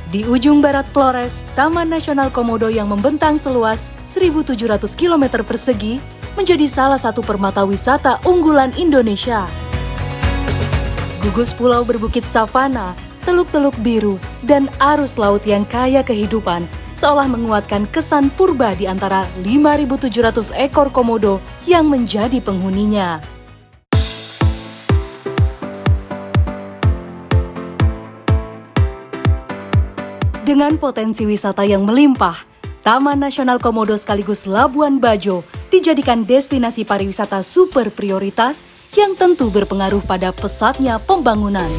Di ujung barat Flores, Taman Nasional Komodo yang membentang seluas 1.700 km persegi menjadi salah satu permata wisata unggulan Indonesia. Gugus pulau berbukit savana, teluk-teluk biru, dan arus laut yang kaya kehidupan seolah menguatkan kesan purba di antara 5.700 ekor komodo yang menjadi penghuninya. Dengan potensi wisata yang melimpah, Taman Nasional Komodo sekaligus Labuan Bajo dijadikan destinasi pariwisata super prioritas yang tentu berpengaruh pada pesatnya pembangunan.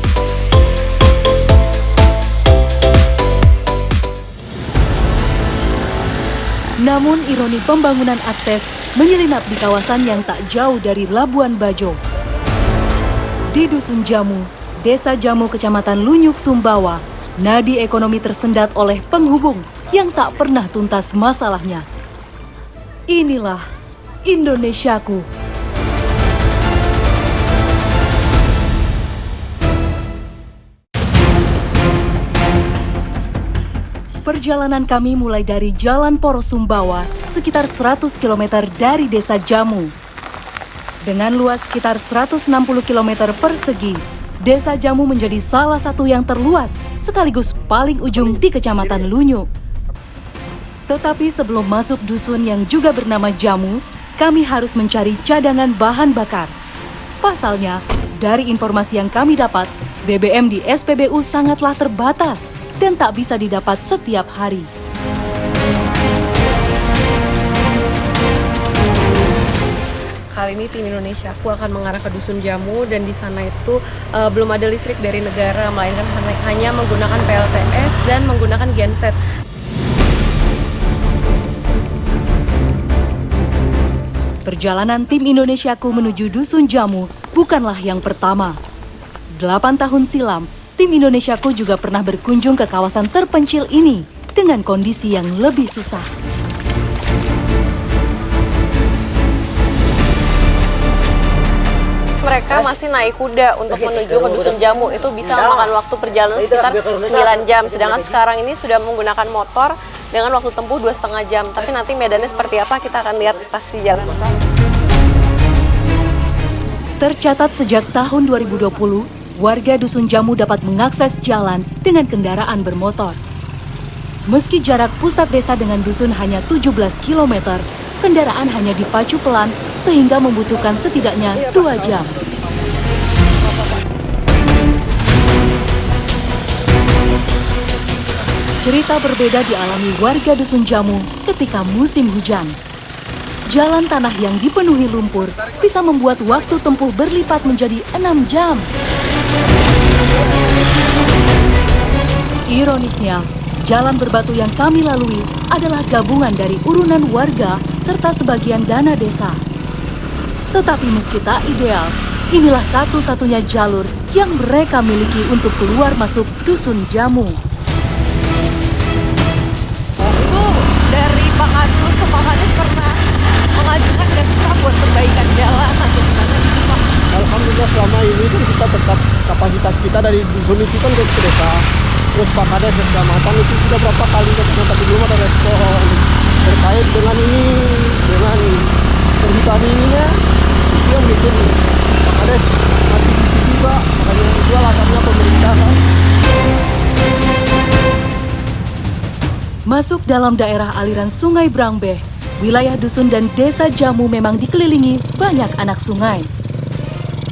Namun ironi pembangunan akses menyelinap di kawasan yang tak jauh dari Labuan Bajo. Di Dusun Jamu, Desa Jamu Kecamatan Lunyuk Sumbawa, nadi ekonomi tersendat oleh penghubung yang tak pernah tuntas masalahnya. Inilah Indonesiaku. Perjalanan kami mulai dari Jalan Poros Sumbawa, sekitar 100 km dari Desa Jamu. Dengan luas sekitar 160 km persegi, Desa Jamu menjadi salah satu yang terluas sekaligus paling ujung di Kecamatan Lunyuk. Tetapi sebelum masuk dusun yang juga bernama Jamu, kami harus mencari cadangan bahan bakar. Pasalnya, dari informasi yang kami dapat, BBM di SPBU sangatlah terbatas dan tak bisa didapat setiap hari. Kali ini tim Indonesiaku akan mengarah ke Dusun Jamu dan di sana itu belum ada listrik dari negara, melainkan hanya menggunakan PLTS dan menggunakan genset. Perjalanan tim Indonesiaku menuju Dusun Jamu bukanlah yang pertama. 8 tahun silam, tim Indonesiaku juga pernah berkunjung ke kawasan terpencil ini dengan kondisi yang lebih susah. Mereka masih naik kuda untuk menuju ke Dusun Jamu. Itu bisa memakan waktu perjalanan sekitar 9 jam. Sedangkan sekarang ini sudah menggunakan motor dengan waktu tempuh 2,5 jam. Tapi nanti medannya seperti apa kita akan lihat pas di jalan. Tercatat sejak tahun 2020, warga Dusun Jamu dapat mengakses jalan dengan kendaraan bermotor. Meski jarak pusat desa dengan dusun hanya 17 km, kendaraan hanya dipacu pelan sehingga membutuhkan setidaknya 2 jam. Cerita berbeda dialami warga Dusun Jamu ketika musim hujan. Jalan tanah yang dipenuhi lumpur bisa membuat waktu tempuh berlipat menjadi 6 jam. Ironisnya, jalan berbatu yang kami lalui adalah gabungan dari urunan warga serta sebagian dana desa. Tetapi meski tak ideal, inilah satu-satunya jalur yang mereka miliki untuk keluar masuk Dusun Jamu. Itu dari Pak Kadus ke Pak Kadus pernah mengajukan dan kita buat perbaikan jalan atau gimana gitu Pak? Alhamdulillah selama ini kan kita tetap kapasitas kita dari dusun itu kan ke desa. Terus Pak Kades dan kecamatan itu sudah berapa kali ketemu tapi belum ada respon terkait dengan ini, dengan perhutani ininya. Itu yang bikin Pak Kades masih gitu juga, makanya itu alasannya pemerintah kan. Masuk dalam daerah aliran Sungai Brangbeh, wilayah dusun dan desa Jamu memang dikelilingi banyak anak sungai.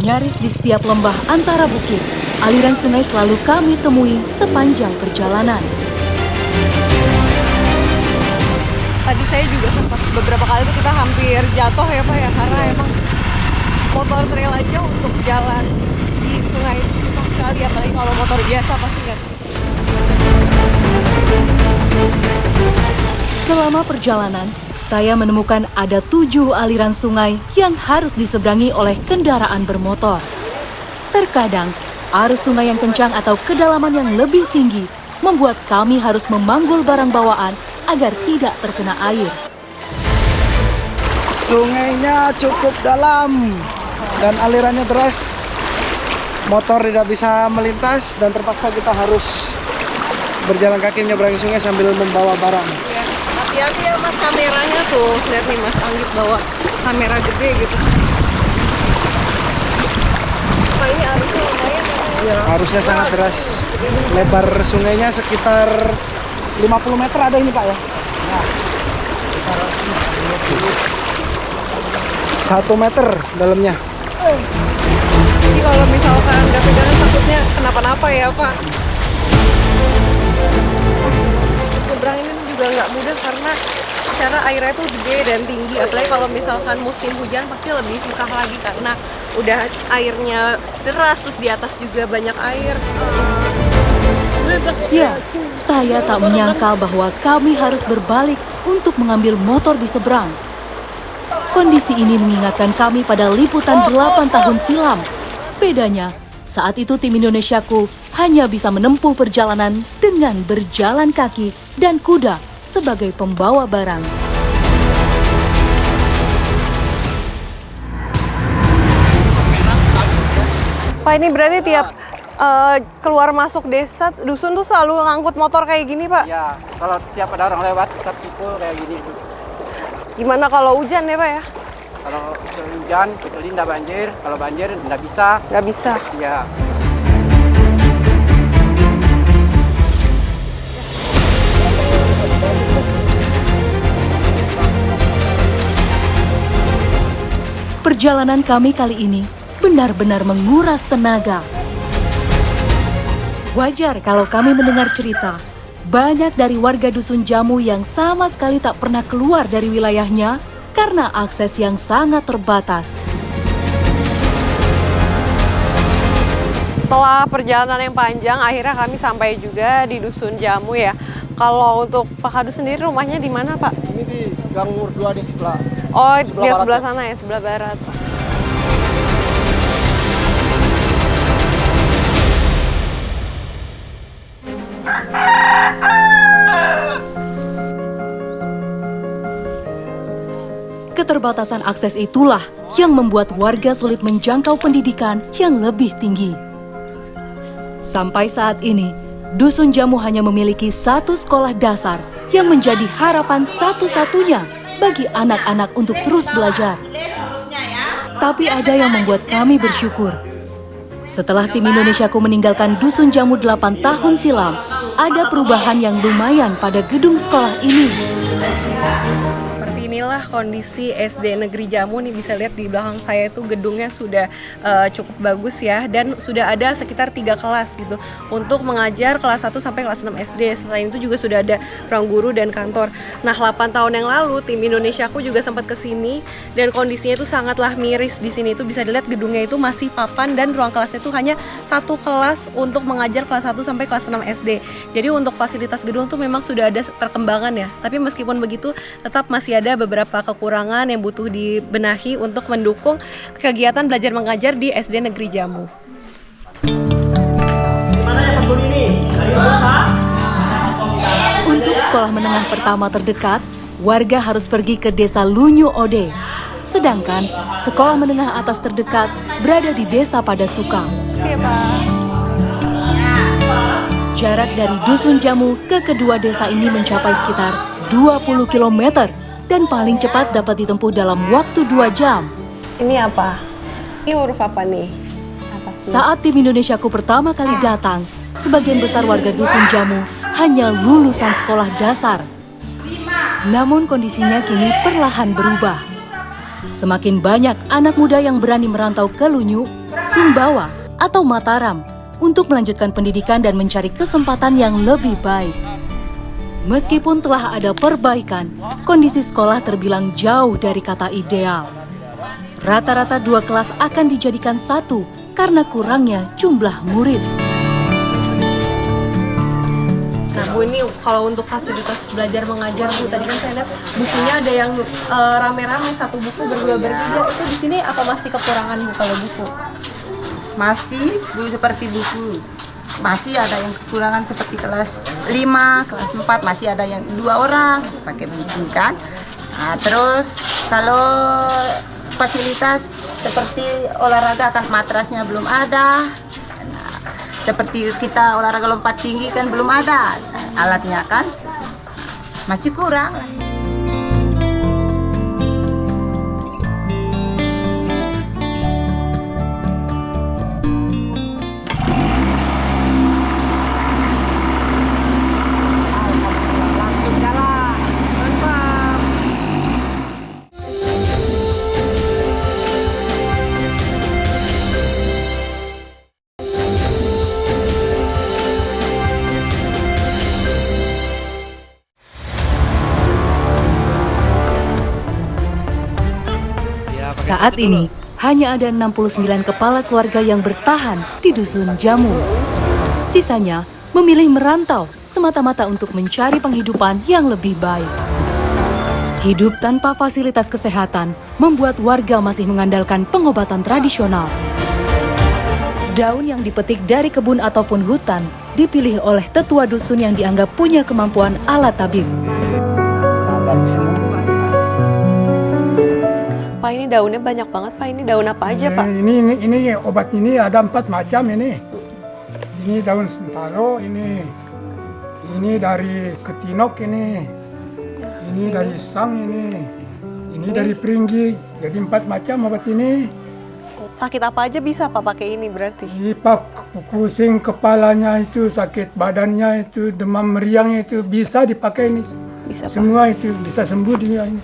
Nyaris di setiap lembah antara bukit, aliran sungai selalu kami temui sepanjang perjalanan. Tadi saya juga sempat beberapa kali itu kita hampir jatuh ya Pak ya, karena emang motor trail aja untuk jalan di sungai itu susah sekali, apalagi kalau motor biasa pasti nggak sampai. Selama perjalanan, saya menemukan ada 7 aliran sungai yang harus diseberangi oleh kendaraan bermotor. Terkadang, arus sungai yang kencang atau kedalaman yang lebih tinggi membuat kami harus memanggul barang bawaan agar tidak terkena air. Sungainya cukup dalam dan alirannya deras. Motor tidak bisa melintas dan terpaksa kita harus berjalan kaki menyeberangi sungai sambil membawa barang. Ya, hati-hati ya Mas kameranya tuh. Lihat nih Mas Anggit bawa kamera gede gitu. Pak ini arusnya lumayan ya. Arusnya sangat deras. Lebar sungainya sekitar 50 meter ada ini Pak ya. Nah, 1 meter dalamnya. Jadi kalau misalkan nggak pegangan takutnya kenapa-napa ya Pak. Nyebrang ini juga nggak mudah karena secara airnya tuh gede dan tinggi. Apalagi kalau misalkan musim hujan pasti lebih susah lagi karena udah airnya deras, terus di atas juga banyak air. Ya, saya tak menyangka bahwa kami harus berbalik untuk mengambil motor di seberang. Kondisi ini mengingatkan kami pada liputan 8 tahun silam. Bedanya, saat itu tim Indonesiaku hanya bisa menempuh perjalanan dengan berjalan kaki dan kuda sebagai pembawa barang. Pak ini berarti tiap keluar masuk desa, dusun tuh selalu ngangkut motor kayak gini Pak? Ya, kalau tiap ada orang lewat kita pukul kayak gini. Gimana kalau hujan ya Pak ya? Kalau hujan, kita tidak banjir. Kalau banjir, tidak bisa. Nggak bisa. Ya. Perjalanan kami kali ini benar-benar menguras tenaga. Wajar kalau kami mendengar cerita, banyak dari warga Dusun Jamu yang sama sekali tak pernah keluar dari wilayahnya karena akses yang sangat terbatas. Setelah perjalanan yang panjang, akhirnya kami sampai juga di Dusun Jamu ya. Kalau untuk Pak Kadus sendiri rumahnya di mana Pak? Ini di Gang Nur 2 di sebelah. Oh, di barat sebelah ya? sana ya, sebelah barat. Keterbatasan akses itulah yang membuat warga sulit menjangkau pendidikan yang lebih tinggi. Sampai saat ini, Dusun Jamu hanya memiliki 1 sekolah dasar yang menjadi harapan satu-satunya bagi anak-anak untuk terus belajar. Tapi ada yang membuat kami bersyukur. Setelah tim Indonesiaku meninggalkan Dusun Jamu 8 tahun silam, ada perubahan yang lumayan pada gedung sekolah ini. Seperti inilah kondisi SD Negeri Jamu nih, bisa lihat di belakang saya itu gedungnya sudah cukup bagus ya, dan sudah ada sekitar 3 kelas gitu untuk mengajar kelas 1 sampai kelas 6 SD. Selain itu juga sudah ada ruang guru dan kantor. Nah, 8 tahun yang lalu tim Indonesiaku juga sempat ke sini dan kondisinya itu sangatlah miris. Di sini itu bisa dilihat gedungnya itu masih papan dan ruang kelasnya itu hanya 1 kelas untuk mengajar kelas 1 sampai kelas 6 SD. Jadi untuk fasilitas gedung tuh memang sudah ada perkembangan ya. Tapi meskipun begitu tetap masih ada beberapa kekurangan yang butuh dibenahi untuk mendukung kegiatan belajar mengajar di SD Negeri Jamu. Untuk sekolah menengah pertama terdekat, warga harus pergi ke desa Lunyu Ode. Sedangkan sekolah menengah atas terdekat berada di desa Padasuka. Siapa? Jarak dari Dusun Jamu ke kedua desa ini mencapai sekitar 20 km dan paling cepat dapat ditempuh dalam waktu 2 jam. Ini apa? Ini huruf apa nih? Atasnya. Saat tim Indonesiaku pertama kali datang, sebagian besar warga Dusun Jamu hanya lulusan sekolah dasar. Namun kondisinya kini perlahan berubah. Semakin banyak anak muda yang berani merantau ke Lunyu, Sumbawa, atau Mataram untuk melanjutkan pendidikan dan mencari kesempatan yang lebih baik. Meskipun telah ada perbaikan, kondisi sekolah terbilang jauh dari kata ideal. Rata-rata 2 kelas akan dijadikan 1 karena kurangnya jumlah murid. Nah Bu, ini kalau untuk fasilitas belajar mengajar Bu, tadi kan saya lihat bukunya ada yang rame-rame, 1 buku berdua bertiga. Itu di sini apa masih kekurangan Bu kalau buku? Masih Bu, seperti buku. Masih ada yang kekurangan seperti kelas 5, kelas 4 masih ada yang 2 orang pakai buku kan. Nah, terus kalau fasilitas seperti olahraga kan matrasnya belum ada. Nah, seperti kita olahraga lompat tinggi kan belum ada. Nah, alatnya kan masih kurang. Saat ini, hanya ada 69 kepala keluarga yang bertahan di Dusun Jamu. Sisanya memilih merantau semata-mata untuk mencari penghidupan yang lebih baik. Hidup tanpa fasilitas kesehatan membuat warga masih mengandalkan pengobatan tradisional. Daun yang dipetik dari kebun ataupun hutan dipilih oleh tetua dusun yang dianggap punya kemampuan alat tabib. Pak, ini daunnya banyak banget, Pak. Ini daun apa aja, Pak? Ini obat ini ada 4 macam ini. Ini daun sentaro, ini dari ketinok ini dari sang ini dari peringgi. Jadi 4 macam obat ini. Sakit apa aja bisa, Pak, pakai ini berarti? Pusing kepalanya itu, sakit badannya itu, demam meriang itu bisa dipakai ini. Bisa, Pak. Semua itu bisa sembuh dia ini.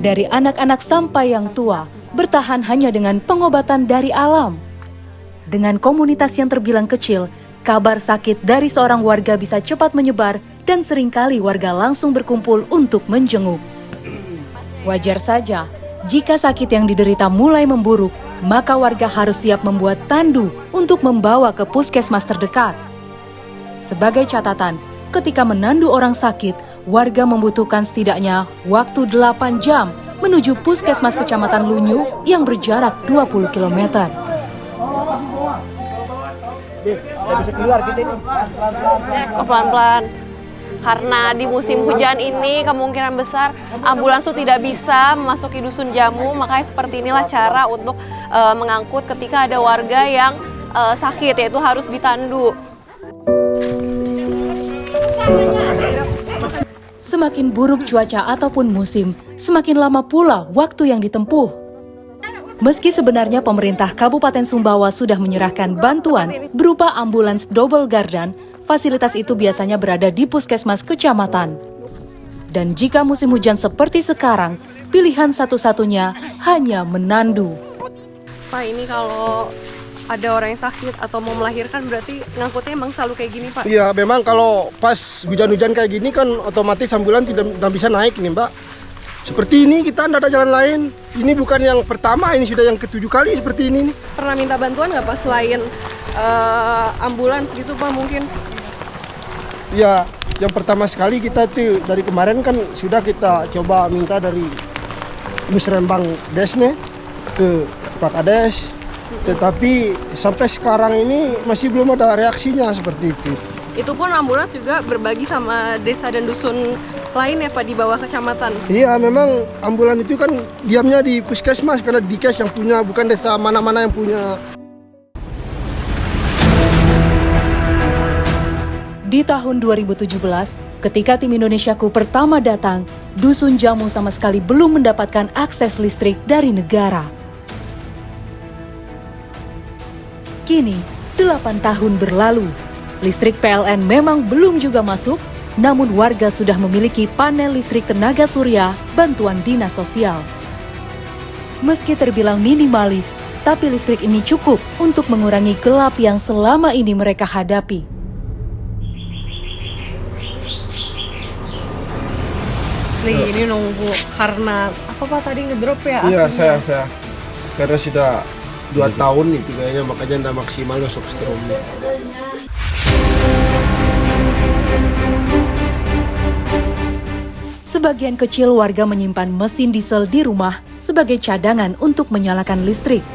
Dari anak-anak sampai yang tua, bertahan hanya dengan pengobatan dari alam. Dengan komunitas yang terbilang kecil, kabar sakit dari seorang warga bisa cepat menyebar dan seringkali warga langsung berkumpul untuk menjenguk. Wajar saja, jika sakit yang diderita mulai memburuk, maka warga harus siap membuat tandu untuk membawa ke puskesmas terdekat. Sebagai catatan, ketika menandu orang sakit, warga membutuhkan setidaknya waktu 8 jam menuju puskesmas Kecamatan Lunyu yang berjarak 20 km. Oh, pelan-pelan. Karena di musim hujan ini kemungkinan besar ambulans itu tidak bisa memasuki Dusun Jamu, makanya seperti inilah cara untuk mengangkut ketika ada warga yang sakit, yaitu harus ditandu. Semakin buruk cuaca ataupun musim, semakin lama pula waktu yang ditempuh. Meski sebenarnya pemerintah Kabupaten Sumbawa sudah menyerahkan bantuan berupa ambulans double gardan, fasilitas itu biasanya berada di puskesmas kecamatan. Dan jika musim hujan seperti sekarang, pilihan satu-satunya hanya menandu. Pak, ini kalau ada orang yang sakit atau mau melahirkan berarti ngangkutnya emang selalu kayak gini, Pak? Iya, memang kalau pas hujan-hujan kayak gini kan otomatis ambulans tidak bisa naik nih, Mbak. Seperti ini kita tidak ada jalan lain. Ini bukan yang pertama, ini sudah yang ke-7 kali seperti ini nih. Pernah minta bantuan nggak, Pak, selain ambulans gitu, Pak, mungkin? Ya, yang pertama sekali kita tuh dari kemarin kan sudah kita coba minta dari Musrembang Desne ke Pak Kades. Tetapi sampai sekarang ini masih belum ada reaksinya seperti itu. Itu pun ambulans juga berbagi sama desa dan dusun lain ya, Pak, di bawah kecamatan? Iya, memang ambulans itu kan diamnya di puskesmas karena Dikes yang punya, bukan desa mana-mana yang punya. Di tahun 2017, ketika tim Indonesiaku pertama datang, Dusun Jamu sama sekali belum mendapatkan akses listrik dari negara. Kini, 8 tahun berlalu. Listrik PLN memang belum juga masuk, namun warga sudah memiliki panel listrik tenaga surya bantuan dinas sosial. Meski terbilang minimalis, tapi listrik ini cukup untuk mengurangi gelap yang selama ini mereka hadapi. Ini nunggu karena apa, Pak, tadi ngedrop ya? Iya, saya karena sudah 2 tahun itu kayaknya, makanya tidak maksimal masuk stromnya. Sebagian kecil warga menyimpan mesin diesel di rumah sebagai cadangan untuk menyalakan listrik.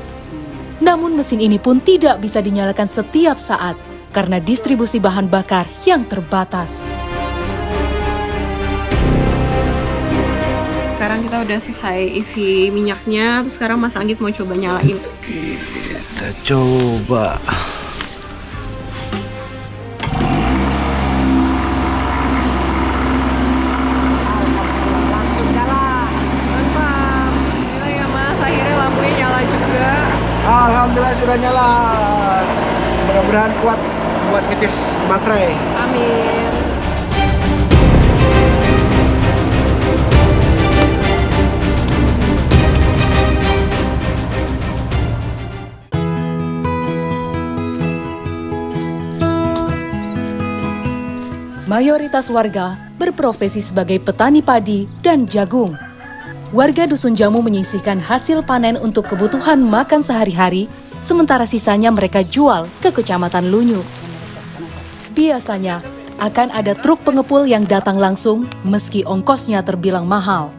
Namun mesin ini pun tidak bisa dinyalakan setiap saat karena distribusi bahan bakar yang terbatas. Sekarang kita udah selesai isi minyaknya, terus sekarang Mas Anggit mau coba nyalain. Kita coba. alhamdulillah sudah nyala. Mudah-mudahan kuat buat ngecas baterai. Amin. Mayoritas warga berprofesi sebagai petani padi dan jagung. Warga Dusun Jamu menyisihkan hasil panen untuk kebutuhan makan sehari-hari, sementara sisanya mereka jual ke Kecamatan Lunyu. Biasanya akan ada truk pengepul yang datang langsung meski ongkosnya terbilang mahal.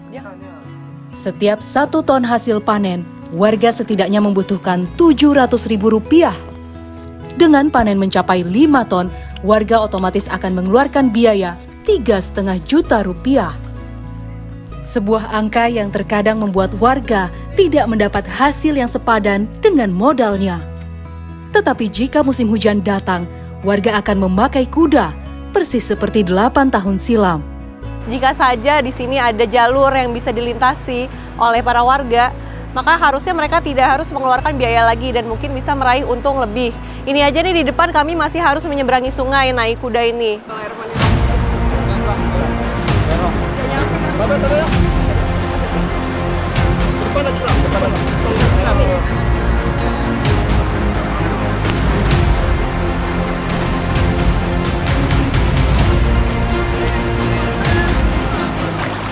Setiap 1 ton hasil panen, warga setidaknya membutuhkan Rp700.000. Dengan panen mencapai 5 ton, warga otomatis akan mengeluarkan biaya Rp3,5 juta. Sebuah angka yang terkadang membuat warga tidak mendapat hasil yang sepadan dengan modalnya. Tetapi jika musim hujan datang, warga akan memakai kuda, persis seperti 8 tahun silam. Jika saja di sini ada jalur yang bisa dilintasi oleh para warga, maka harusnya mereka tidak harus mengeluarkan biaya lagi dan mungkin bisa meraih untung lebih. Ini aja nih di depan kami masih harus menyeberangi sungai naik kuda ini.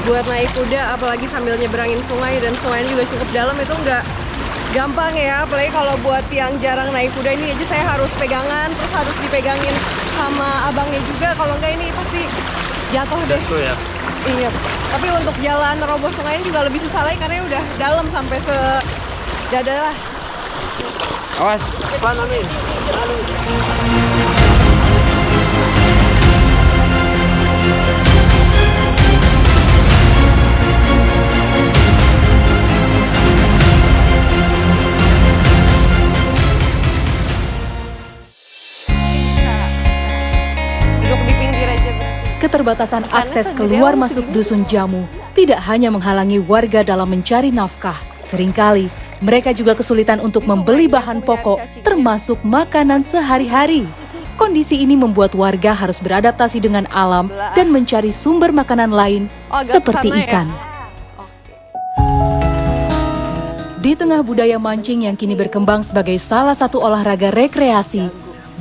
Buat naik kuda, apalagi sambil nyeberangin sungai dan sungainya juga cukup dalam, itu nggak gampang ya. Apalagi kalau buat yang jarang naik kuda ini aja saya harus pegangan, terus harus dipegangin sama abangnya juga. Kalau nggak ini pasti jatuh deh. Jatuh ya? Iya. Tapi untuk jalan roboh sungainya juga lebih susah lagi karena udah dalam sampai se dada lah. Awas, depan Amin. Keterbatasan akses keluar masuk Dusun Jamu tidak hanya menghalangi warga dalam mencari nafkah. Seringkali mereka juga kesulitan untuk membeli bahan pokok termasuk makanan sehari-hari. Kondisi ini membuat warga harus beradaptasi dengan alam dan mencari sumber makanan lain seperti ikan. Di tengah budaya mancing yang kini berkembang sebagai salah satu olahraga rekreasi,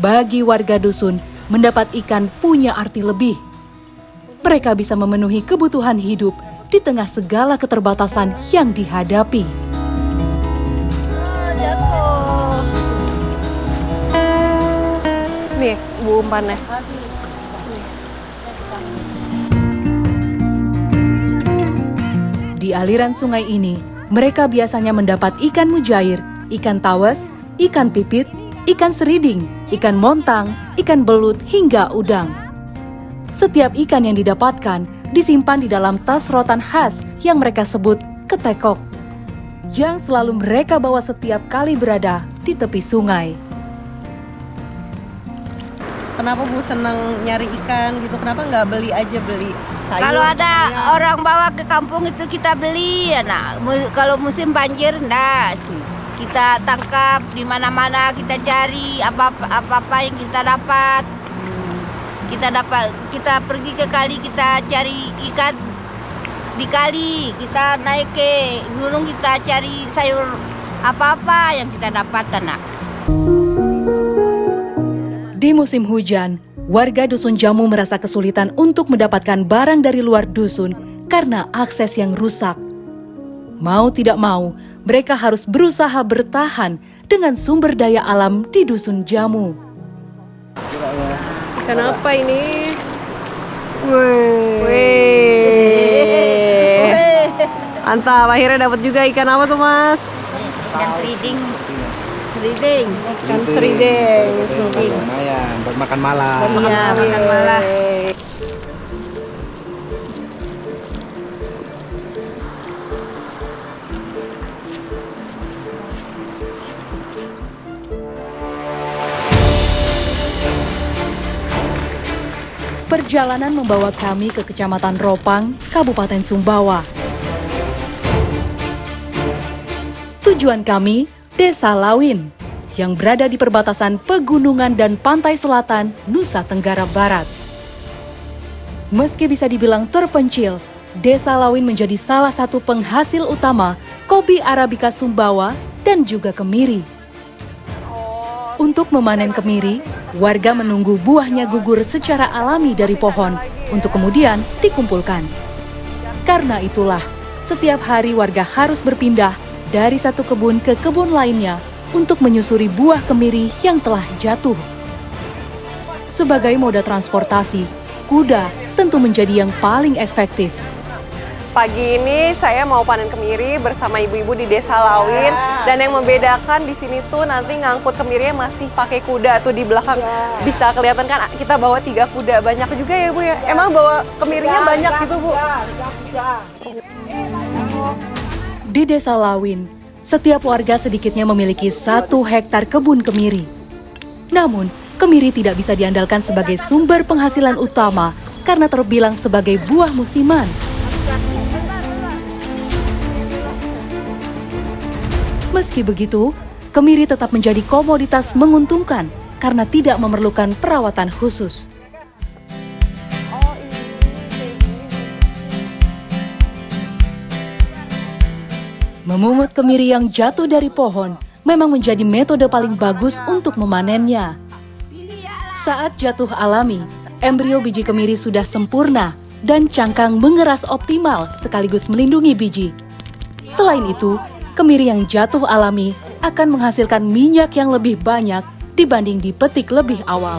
bagi warga dusun mendapat ikan punya arti lebih. Mereka bisa memenuhi kebutuhan hidup di tengah segala keterbatasan yang dihadapi. Nih, bu umpannya. Di aliran sungai ini, mereka biasanya mendapat ikan mujair, ikan tawes, ikan pipit, ikan seriding, ikan montang, ikan belut, hingga udang. Setiap ikan yang didapatkan disimpan di dalam tas rotan khas yang mereka sebut ketekok, yang selalu mereka bawa setiap kali berada di tepi sungai. Kenapa Bu senang nyari ikan gitu? Kenapa nggak beli aja, beli sayur? Kalau ada orang bawa ke kampung itu kita beli. Nah, kalau musim banjir enggak sih. Kita tangkap di mana-mana, kita cari apa-apa yang kita dapat. Kita pergi ke kali, kita cari ikan di kali, kita naik ke gunung, kita cari sayur apa-apa yang kita dapat, Nak. Di musim hujan, warga Dusun Jamu merasa kesulitan untuk mendapatkan barang dari luar dusun karena akses yang rusak. Mau tidak mau, mereka harus berusaha bertahan dengan sumber daya alam di Dusun Jamu. Kenapa ini? Mantap, akhirnya dapat juga ikan apa tuh, Mas? Ikan seriding. Ikan seriding. Lumayan, buat makan malam. Iya, makan malam. Perjalanan membawa kami ke Kecamatan Ropang, Kabupaten Sumbawa. Tujuan kami, Desa Lawin. yang berada di perbatasan pegunungan dan pantai selatan Nusa Tenggara Barat. Meski bisa dibilang terpencil, Desa Lawin menjadi salah satu penghasil utama kopi Arabica Sumbawa dan juga kemiri. Untuk memanen kemiri, warga menunggu buahnya gugur secara alami dari pohon untuk kemudian dikumpulkan. Karena itulah, setiap hari warga harus berpindah dari satu kebun ke kebun lainnya untuk menyusuri buah kemiri yang telah jatuh. Sebagai moda transportasi, kuda tentu menjadi yang paling efektif. Pagi ini saya mau panen kemiri bersama ibu-ibu di Desa Lawin, dan yang membedakan di sini tuh nanti ngangkut kemirinya masih pakai kuda tuh di belakang. Bisa kelihatan kan kita bawa 3 kuda, banyak juga ya Bu ya. Emang bawa kemirinya banyak gitu Bu? Di Desa Lawin, setiap warga sedikitnya memiliki 1 hektar kebun kemiri. Namun, kemiri tidak bisa diandalkan sebagai sumber penghasilan utama karena terbilang sebagai buah musiman. Meski begitu, kemiri tetap menjadi komoditas menguntungkan karena tidak memerlukan perawatan khusus. Memungut kemiri yang jatuh dari pohon memang menjadi metode paling bagus untuk memanennya. Saat jatuh alami, embrio biji kemiri sudah sempurna dan cangkang mengeras optimal sekaligus melindungi biji. Selain itu, kemiri yang jatuh alami akan menghasilkan minyak yang lebih banyak dibanding dipetik lebih awal.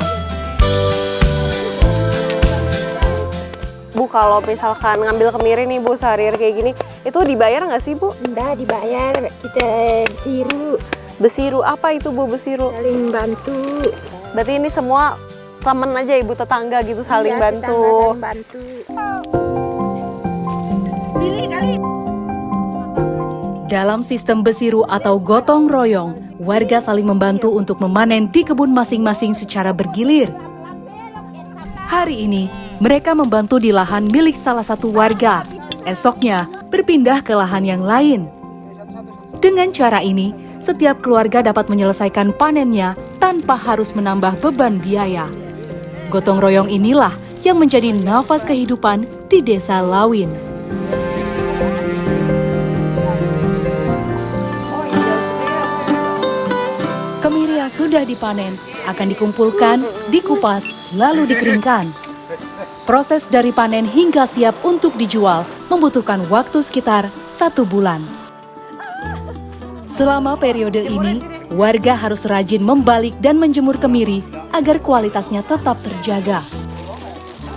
Bu, kalau misalkan ngambil kemiri nih Bu, sehari-hari kayak gini, itu dibayar nggak sih Bu? Enggak dibayar, kita besiru, Besiru, apa itu Bu besiru? saling bantu. Berarti ini semua temen aja Ibu, tetangga gitu saling Iya, bantu. tetangga saling bantu. Dalam sistem besiru atau gotong royong, warga saling membantu untuk memanen di kebun masing-masing secara bergilir. Hari ini, mereka membantu di lahan milik salah satu warga. Esoknya, berpindah ke lahan yang lain. Dengan cara ini, setiap keluarga dapat menyelesaikan panennya tanpa harus menambah beban biaya. Gotong royong inilah yang menjadi nafas kehidupan di Desa Lawin. Kemiri yang sudah dipanen akan dikumpulkan, dikupas, lalu dikeringkan. Proses dari panen hingga siap untuk dijual membutuhkan waktu sekitar 1 bulan. Selama periode ini, warga harus rajin membalik dan menjemur kemiri agar kualitasnya tetap terjaga.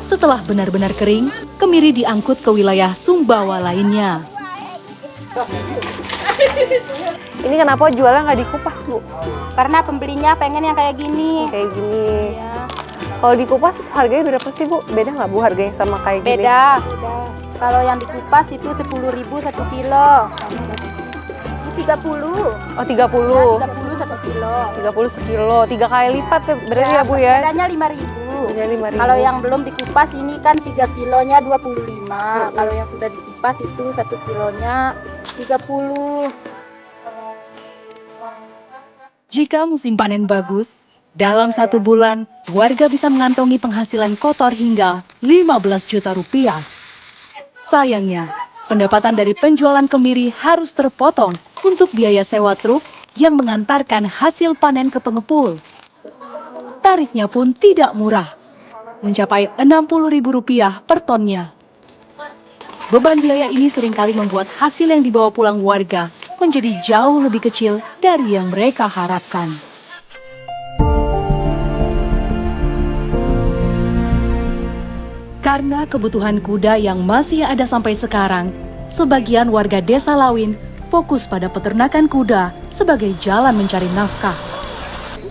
Setelah benar-benar kering, kemiri diangkut ke wilayah Sumbawa lainnya. Ini kenapa jualnya nggak dikupas Bu? Karena pembelinya pengen yang kayak gini. Kayak gini. Ya, Kalau dikupas harganya berapa sih Bu? Beda nggak Bu harganya sama kayak gini? beda. Kalau yang dikupas itu 10.000 1 kilo. Ini 30. Oh 30. Ya, 30 1 kilo. 30 sekilo, 3 kali lipat berarti ya Bu ya? Bedanya 5.000. Bedanya 5.000. Kalau yang belum dikupas ini kan 3 kilonya 25. Kalau yang sudah dikupas itu 1 kilonya 30. Jika musim panen bagus, dalam 1 bulan, warga bisa mengantongi penghasilan kotor hingga 15 juta rupiah. Sayangnya, pendapatan dari penjualan kemiri harus terpotong untuk biaya sewa truk yang mengantarkan hasil panen ke pengepul. Tarifnya pun tidak murah, mencapai Rp60.000 per tonnya. Beban biaya ini seringkali membuat hasil yang dibawa pulang warga menjadi jauh lebih kecil dari yang mereka harapkan. Karena kebutuhan kuda yang masih ada sampai sekarang, sebagian warga Desa Lawin fokus pada peternakan kuda sebagai jalan mencari nafkah.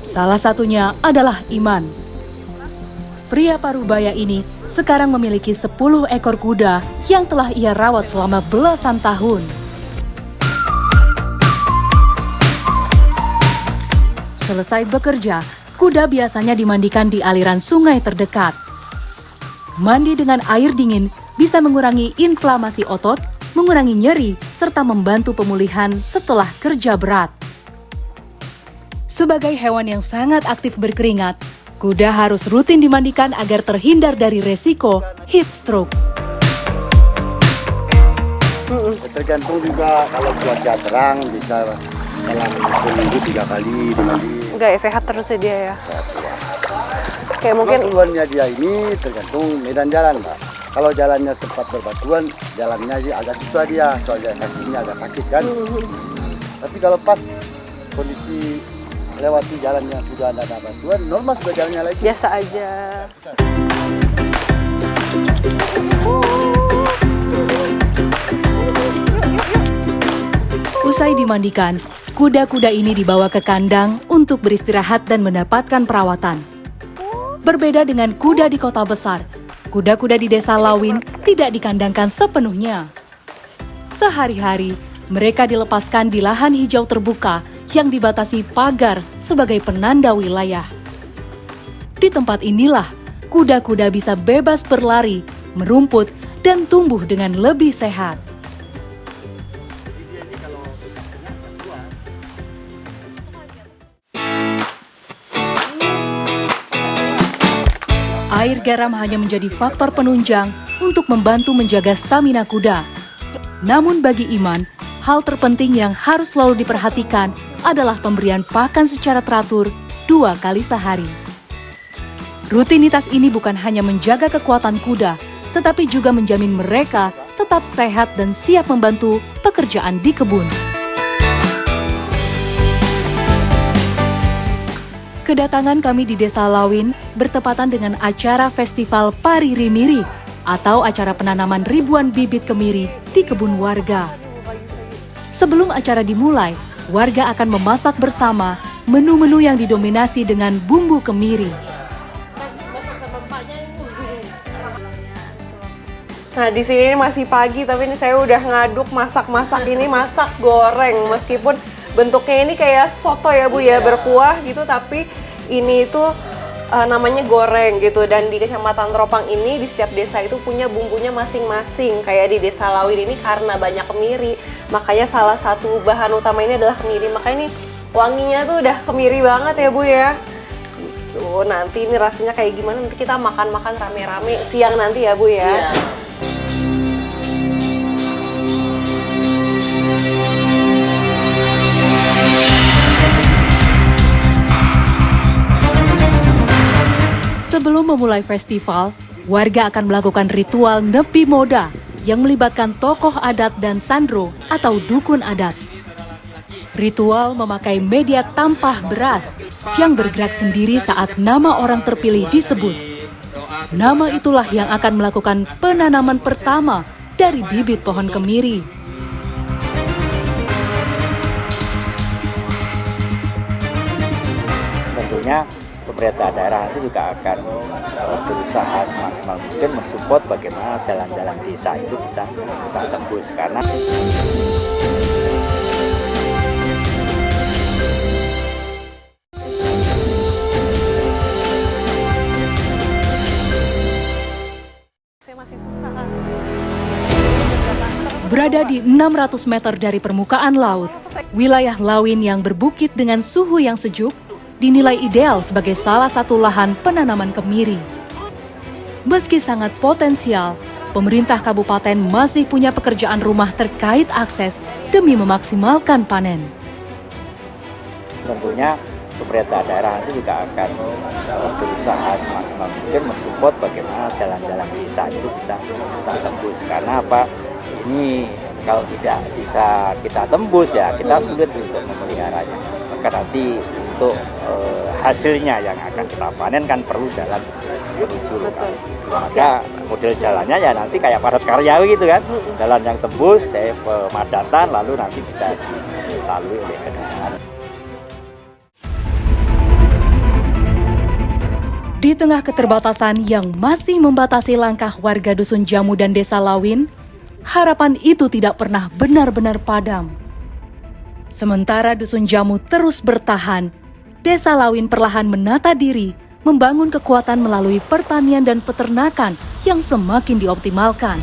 Salah satunya adalah Iman. Pria parubaya ini sekarang memiliki 10 ekor kuda yang telah ia rawat selama belasan tahun. Selesai bekerja, kuda biasanya dimandikan di aliran sungai terdekat. Mandi dengan air dingin bisa mengurangi inflamasi otot, mengurangi nyeri, serta membantu pemulihan setelah kerja berat. Sebagai hewan yang sangat aktif berkeringat, kuda harus rutin dimandikan agar terhindar dari resiko heat stroke. Tergantung juga kalau cuaca terang bisa dalam seminggu 3 kali dimandi. Enggak ya, sehat terus ya dia ya. Kayak mungkin Keluhannya dia ini tergantung medan jalan, Mbak. Kalau jalannya sempat berbatuan, jalannya sih agak susah dia, soalnya kakinya agak sakit kan. Tapi kalau pas kondisi lewati jalan yang sudah ada batuan, normal sudah jalannya lagi. biasa aja. Usai dimandikan, kuda-kuda ini dibawa ke kandang untuk beristirahat dan mendapatkan perawatan. Berbeda dengan kuda di kota besar, kuda-kuda di Desa Lawin tidak dikandangkan sepenuhnya. Sehari-hari, mereka dilepaskan di lahan hijau terbuka yang dibatasi pagar sebagai penanda wilayah. Di tempat inilah, kuda-kuda bisa bebas berlari, merumput, dan tumbuh dengan lebih sehat. Air garam hanya menjadi faktor penunjang untuk membantu menjaga stamina kuda. Namun bagi Iman, hal terpenting yang harus selalu diperhatikan adalah pemberian pakan secara teratur 2 kali sehari. Rutinitas ini bukan hanya menjaga kekuatan kuda, tetapi juga menjamin mereka tetap sehat dan siap membantu pekerjaan di kebun. Kedatangan kami di Desa Lawin bertepatan dengan acara Festival Pari Rimiri atau acara penanaman ribuan bibit kemiri di kebun warga. Sebelum acara dimulai, warga akan memasak bersama menu-menu yang didominasi dengan bumbu kemiri. Nah, di sini masih pagi tapi ini saya udah ngaduk masak-masak ini, masak goreng meskipun bentuknya ini kayak soto ya Bu ya, berkuah gitu, tapi ini itu namanya goreng gitu. Dan di Kecamatan Tropang ini di setiap desa itu punya bumbunya masing-masing. Kayak di Desa Lawin ini karena banyak kemiri, makanya salah satu bahan utama ini adalah kemiri. Makanya ini wanginya tuh udah kemiri banget ya Bu ya. Gitu. Nanti ini rasanya kayak gimana, nanti kita makan-makan rame-rame siang nanti ya Bu ya. Sebelum memulai festival, warga akan melakukan ritual Nepi Moda yang melibatkan tokoh adat dan sandro atau dukun adat. Ritual memakai media tampah beras yang bergerak sendiri saat nama orang terpilih disebut. Nama itulah yang akan melakukan penanaman pertama dari bibit pohon kemiri. Tentunya pemerintah daerah itu juga akan berusaha semaksimal mungkin mensupport bagaimana jalan-jalan desa itu bisa kita tembus, karena Berada di 600 meter dari permukaan laut, wilayah Lawin yang berbukit dengan suhu yang sejuk dinilai ideal sebagai salah satu lahan penanaman kemiri. Meski sangat potensial, pemerintah kabupaten masih punya pekerjaan rumah terkait akses demi memaksimalkan panen. tentunya pemerintah daerah itu juga akan berusaha semaksimal mungkin mensupport bagaimana jalan-jalan desa itu bisa kita tembus, karena apa? Ini kalau tidak bisa kita tembus ya kita sulit untuk memeliharanya. Maka nanti untuk hasilnya yang akan kita panen kan perlu jalan menuju lokasi. Maka model jalannya ya nanti kayak padat karya gitu kan, jalan yang tembus, pemadatan, lalu nanti bisa dilalui oleh kendaraan. Di tengah keterbatasan yang masih membatasi langkah warga Dusun Jamu dan Desa Lawin, harapan itu tidak pernah benar-benar padam. Sementara Dusun Jamu terus bertahan, Desa Lawin perlahan menata diri, membangun kekuatan melalui pertanian dan peternakan yang semakin dioptimalkan.